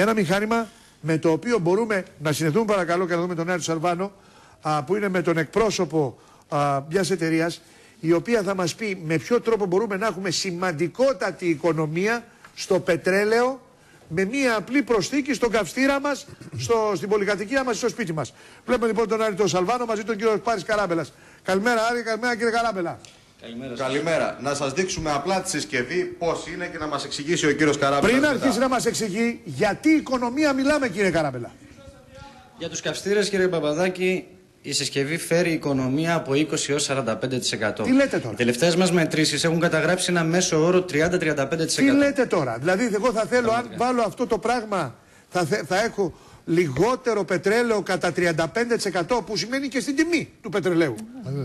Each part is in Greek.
Ένα μηχάνημα με το οποίο μπορούμε να συνεχθούμε παρακαλώ και να δούμε τον Άρη Σαλβάνο, που είναι με τον εκπρόσωπο μιας εταιρείας, η οποία θα μας πει με ποιο τρόπο μπορούμε να έχουμε σημαντικότατη οικονομία στο πετρέλαιο με μία απλή προσθήκη στον καυστήρα μας, στην πολυκατοικία μας, στο σπίτι μας. Βλέπουμε λοιπόν τον Άρη τον Σαλβάνο μαζί τον κύριο Πάρης Καράμπελας. Καλημέρα Άρη, καλημέρα κύριε Καράμπελα. Καλημέρα. Να σας δείξουμε απλά τη συσκευή πώς είναι και να μας εξηγήσει ο κύριος Καράμπελας. Πριν αρχίσει να μας εξηγεί γιατί οικονομία μιλάμε κύριε Καράμπελα. Για τους καυστήρες κύριε Παπαδάκη, η συσκευή φέρει οικονομία από 20 έως 45%. Τι λέτε τώρα. Οι τελευταίες μας μετρήσεις έχουν καταγράψει ένα μέσο όρο 30-35%. Τι λέτε τώρα. Δηλαδή εγώ θα θέλω αν βάλω αυτό το πράγμα θα έχω λιγότερο πετρέλαιο κατά 35% που σημαίνει και στην τιμή του πετρελαίου.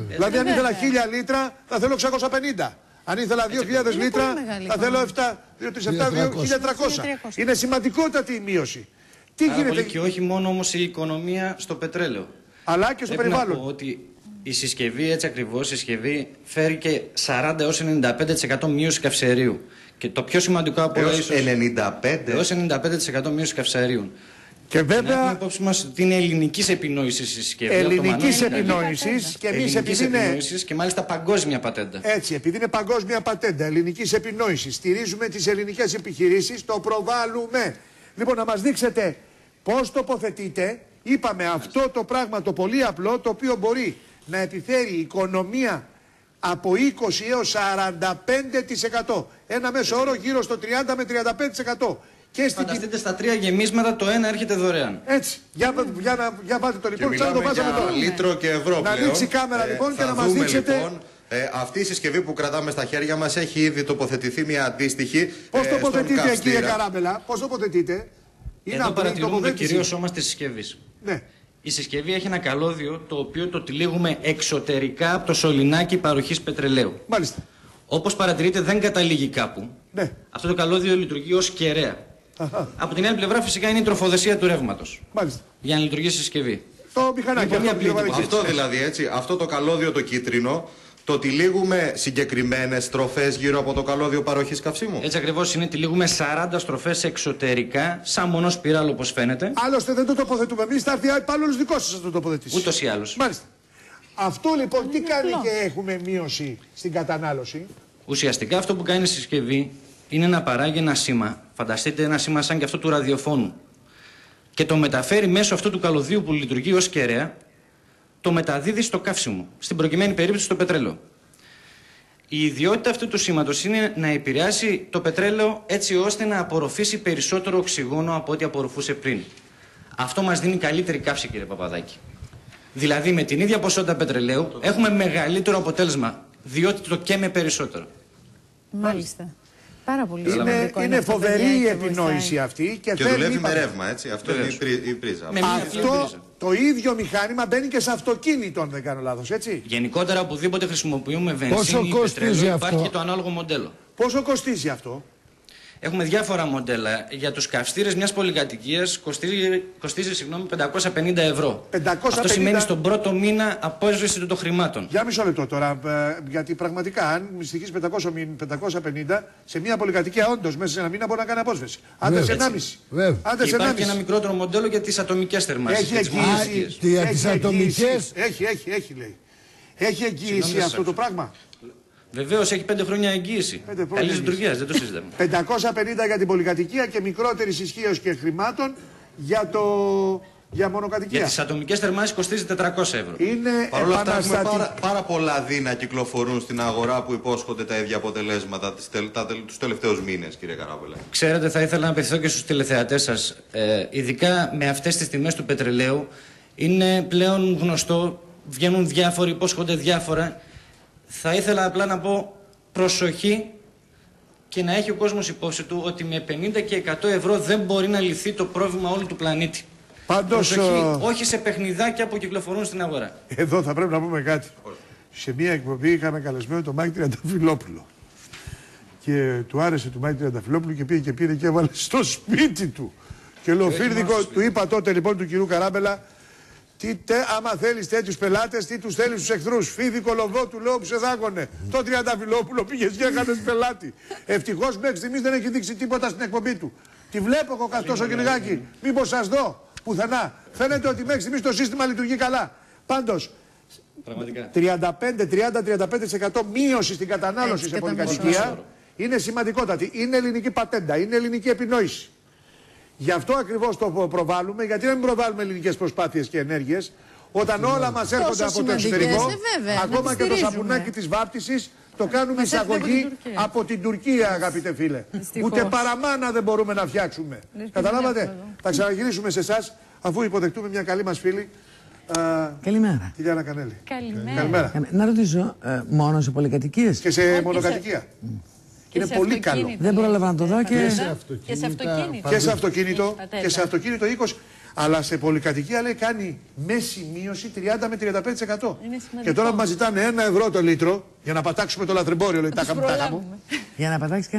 Δηλαδή αν ήθελα 1000 λίτρα θα θέλω 650. Αν ήθελα 2.000 λίτρα θα θέλω 1.300. Είναι σημαντικότατη η μείωση. Τι γίνεται. Και όχι μόνο όμως η οικονομία στο πετρέλαιο. Αλλά και στο περιβάλλον. Να πω ότι η συσκευή, έτσι ακριβώς, η συσκευή φέρει και 40 έως 95% μείωση καυσαερίου. Και το πιο σημαντικό από όλα ίσως... 95% μείωση καυσαερίων. Και βέβαια. Να έχουμε υπόψη μας ότι είναι ελληνικής επινόησης η συσκευή. Ελληνικής επινόησης και εμείς επειδή είναι. Και μάλιστα παγκόσμια πατέντα. Έτσι, επειδή είναι παγκόσμια πατέντα ελληνικής επινόησης, στηρίζουμε τις ελληνικές επιχειρήσεις, το προβάλλουμε. Λοιπόν, να μας δείξετε πώς τοποθετείτε. Είπαμε αυτό το πράγμα το πολύ απλό, το οποίο μπορεί να επιφέρει οικονομία από 20 έως 45%. Ένα μέσο όρο γύρω στο 30 με 35%. Και φανταστείτε στα 3 γεμίσματα το ένα έρχεται δωρεάν. Έτσι. Για πάτε το λοιπόν. Και μιλάμε για λίτρο και ευρώ να πλέον. ανοίξει η κάμερα λοιπόν και να μας δείξετε. Λοιπόν, αυτή η συσκευή που κρατάμε στα χέρια μας έχει ήδη τοποθετηθεί μια αντίστοιχη. Πώς τοποθετείτε κύριε Καράμπελα, πώς τοποθετείτε. Εδώ παρατηρούμε το κυρίως σώμα της συσκευής. Ναι. Η συσκευή έχει ένα καλώδιο το οποίο το τυλίγουμε εξωτερικά από το σωληνάκι παροχής πετρελαίου. Μάλιστα. Όπως παρατηρείτε δεν καταλήγει κάπου. Ναι. Αυτό το καλώδιο λειτουργεί ως κεραία. Από την άλλη πλευρά φυσικά είναι η τροφοδεσία του ρεύματος. Μάλιστα. Για να λειτουργήσει η συσκευή. Το μηχανάκι. Αυτό δηλαδή έτσι, αυτό το καλώδιο το κίτρινο το τυλίγουμε συγκεκριμένες στροφές γύρω από το καλώδιο παροχής καυσίμου. Έτσι ακριβώς είναι, τυλίγουμε 40 στροφές εξωτερικά, σαν μονό σπιράλ όπως φαίνεται. Άλλωστε δεν το τοποθετούμε εμείς, θα έρθει άλλος δικός σας να το τοποθετήσει. Ούτως ή άλλως. Μάλιστα. Αυτό λοιπόν τι κάνει και έχουμε μείωση στην κατανάλωση. Ουσιαστικά αυτό που κάνει η συσκευή είναι να παράγει ένα σήμα. Φανταστείτε ένα σήμα σαν και αυτό του ραδιοφώνου. Και το μεταφέρει μέσω αυτού του καλωδίου που λειτουργεί ως κεραία, το μεταδίδει στο καύσιμο. Στην προκειμένη περίπτωση στο πετρέλαιο. Η ιδιότητα αυτού του σήματος είναι να επηρεάσει το πετρέλαιο έτσι ώστε να απορροφήσει περισσότερο οξυγόνο από ό,τι απορροφούσε πριν. Αυτό μας δίνει καλύτερη καύση, κύριε Παπαδάκη. Δηλαδή με την ίδια ποσότητα πετρελαίου έχουμε μεγαλύτερο αποτέλεσμα, διότι το καίμε περισσότερο. Μάλιστα. Πάρα πολύ είναι φοβερή η επινόηση αυτή. Και δουλεύει με ρεύμα, έτσι. Αυτό είναι η πρίζα. Αυτό το ίδιο μηχάνημα μπαίνει και σε αυτοκίνητο, αν δεν κάνω λάθος, έτσι. Γενικότερα, οπουδήποτε χρησιμοποιούμε βενζίνη ή πετρέλαιο, υπάρχει και το ανάλογο μοντέλο. Πόσο κοστίζει αυτό? Έχουμε διάφορα μοντέλα. Για τους καυστήρες μιας πολυκατοικίας κοστίζει 550 ευρώ. 550... Αυτό σημαίνει στον πρώτο μήνα απόσβεση των χρημάτων. Για μισό λεπτό τώρα, γιατί πραγματικά αν στοιχείς 550 σε μια πολυκατοικία, όντως μέσα σε ένα μήνα μπορεί να κάνει απόσβεση. Άντε σε 1,5. Υπάρχει και ένα μικρότερο μοντέλο για τις ατομικές θερμάσεις. Έχει εγγύηση. Για τις ατομικές. Έχει λέει. Έχει εγγύηση αυτό το πράγμα. Βεβαίως έχει 5 χρόνια εγγύηση. Καλής λειτουργίας, δεν το συζητάμε. 550 για την πολυκατοικία και μικρότερης ισχύως και χρημάτων για μονοκατοικία. Για τις ατομικές θερμάσεις κοστίζει 400 ευρώ. Είναι παρ' όλα αυτά έχουμε πάρα πολλά δίνα κυκλοφορούν στην αγορά που υπόσχονται τα ίδια αποτελέσματα τους τελευταίους μήνες, κύριε Καράμπελα. Ξέρετε, θα ήθελα να απευθυνθώ και στους τηλεθεατές σας. Ειδικά με αυτές τις τιμές του πετρελαίου είναι πλέον γνωστό, βγαίνουν διάφοροι, υπόσχονται διάφορα. Θα ήθελα απλά να πω προσοχή και να έχει ο κόσμος υπόψη του ότι με 50 και 100 ευρώ δεν μπορεί να λυθεί το πρόβλημα όλου του πλανήτη. Πάντως, προσοχή, όχι σε παιχνιδάκια που κυκλοφορούν στην αγορά. Εδώ θα πρέπει να πούμε κάτι. Σε μια εκπομπή είχαμε καλεσμένο τον Μάκη Τριανταφυλόπουλο. Και του άρεσε του Μάκη Τριανταφυλόπουλου και πήγε και πήρε και έβαλε στο σπίτι του. Και λοφύρδικο του είπα τότε λοιπόν του κυρίου Καράμπελα, άμα θέλεις τέτοιους πελάτες, τι τους θέλεις τους εχθρούς. Φίδι κολοβό του λέω που σε δάκωνε. Το Τριανταφυλόπουλο πήγες και έχανες πελάτη. Ευτυχώς μέχρι στιγμής δεν έχει δείξει τίποτα στην εκπομπή του. Τη βλέπω κοκαστό στο κυνηγάκι. Μήπως σας δω πουθενά. Φαίνεται ότι μέχρι στιγμής το σύστημα λειτουργεί καλά. Πάντως, 30-35% μείωση στην κατανάλωση σε πολυκατοικία είναι σημαντικότατη. Είναι ελληνική πατέντα, είναι ελληνική επινόηση. Γι' αυτό ακριβώς το προβάλλουμε, γιατί δεν προβάλλουμε ελληνικές προσπάθειες και ενέργειες. Όταν όλα μας έρχονται από το εξωτερικό, ακόμα και το σαπουνάκι της βάπτισης, το κάνουμε εισαγωγή από την Τουρκία, αγαπητέ φίλε. Ούτε παραμάνα δεν μπορούμε να φτιάξουμε. Καταλάβατε. Θα ξαναγυρίσουμε σε εσάς, αφού υποδεχτούμε μια καλή μας φίλη. Καλημέρα. Τη Λιάννα Κανέλη. Καλημέρα. Να ρωτήσω, μόνο σε πολυκατοικίες? Και σε μονοκατοικία. Είναι πολύ καλό. Δεν πρόλαβα να το δω και σε αυτοκίνητο. Και σε αυτοκίνητο, και σε αυτοκίνητο 20. Αλλά σε πολυκατοικία λέει κάνει μέση μείωση 30 με 35%. Και τώρα μας ζητάνε 1 ευρώ το λίτρο για να πατάξουμε το λαθρεμπόριο. Λέει, τα μου. για να πατάξει